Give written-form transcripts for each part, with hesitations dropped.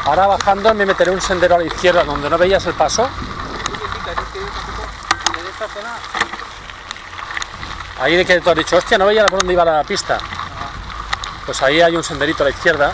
Ahora bajando me meteré un sendero a la izquierda donde no veías el paso. Ahí de que tú has dicho, hostia, no veía por dónde iba la pista. Pues ahí hay un senderito a la izquierda.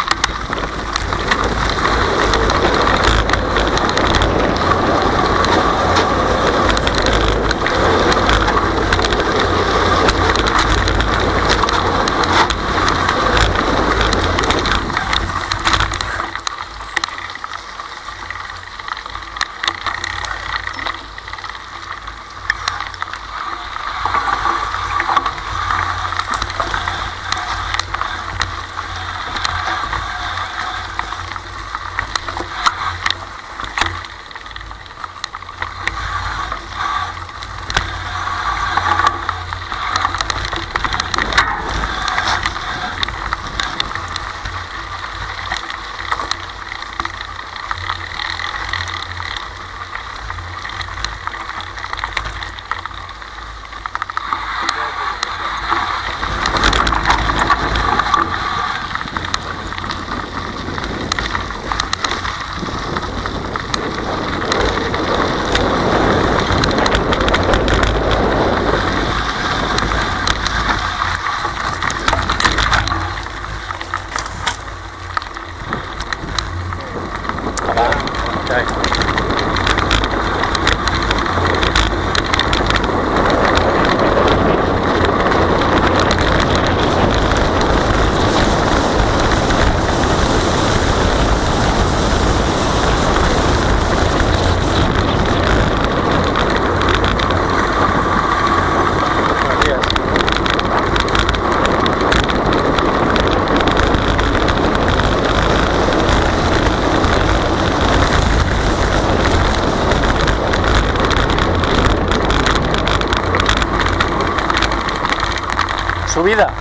Subida.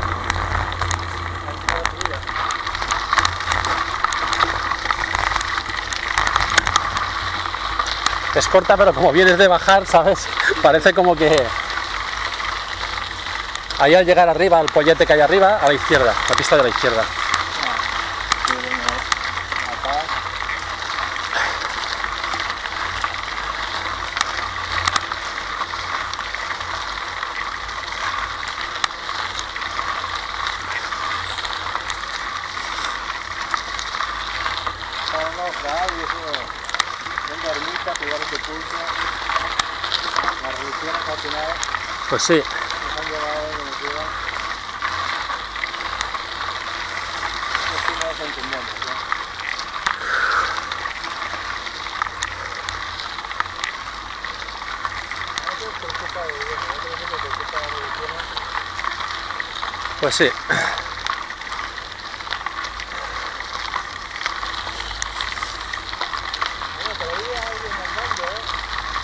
Es corta, pero como vienes de bajar, ¿sabes? Parece como que... Ahí al llegar arriba, al pollete que hay arriba, a la izquierda, la pista de la izquierda. Pues sí. Pues sí.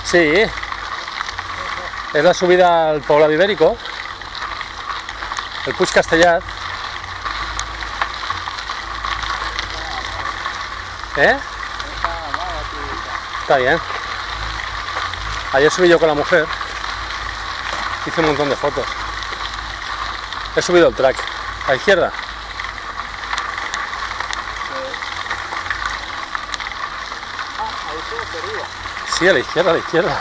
Sí. Es la subida al Poblado Ibérico, el Puig Castellar. Está bien. Ayer subí yo con la mujer, hice un montón de fotos. He subido el track, a la izquierda. Sí, a la izquierda, a la izquierda.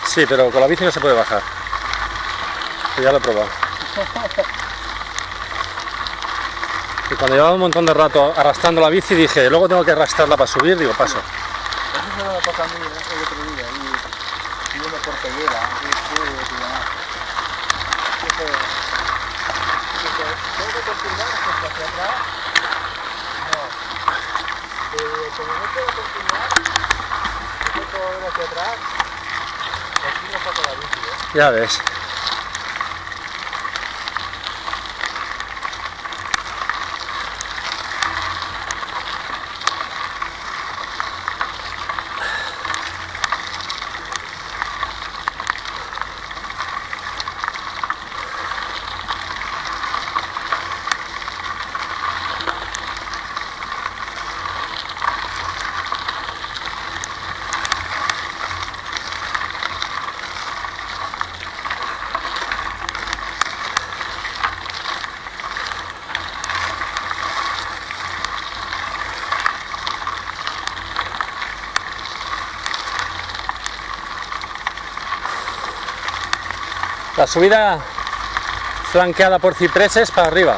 Sí, pero con la bici no se puede bajar. Ya lo he probado. Y cuando llevaba un montón de rato arrastrando la bici dije, luego tengo que arrastrarla para subir, digo, paso. Eso se me pasa a mí el otro día, y una porteguera, tengo que continuar hacia atrás. No. Como no puedo continuar, tengo que volver hacia atrás. Aquí no saco la bici, Ya ves. La subida flanqueada por cipreses para arriba.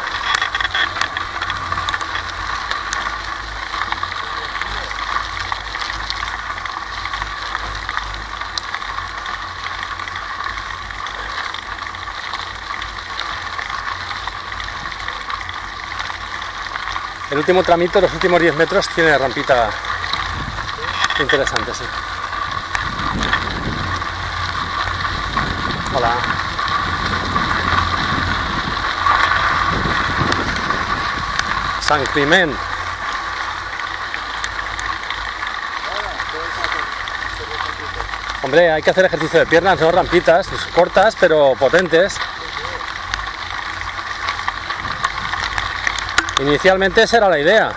El último tramito, los últimos 10 metros, tiene rampita interesante, sí. Hola. San Climent. Hombre, hay que hacer ejercicio de piernas, no rampitas, cortas pero potentes. Inicialmente esa era la idea.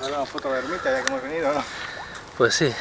Hacer una foto de ermita ya que hemos venido, ¿no? Pues sí.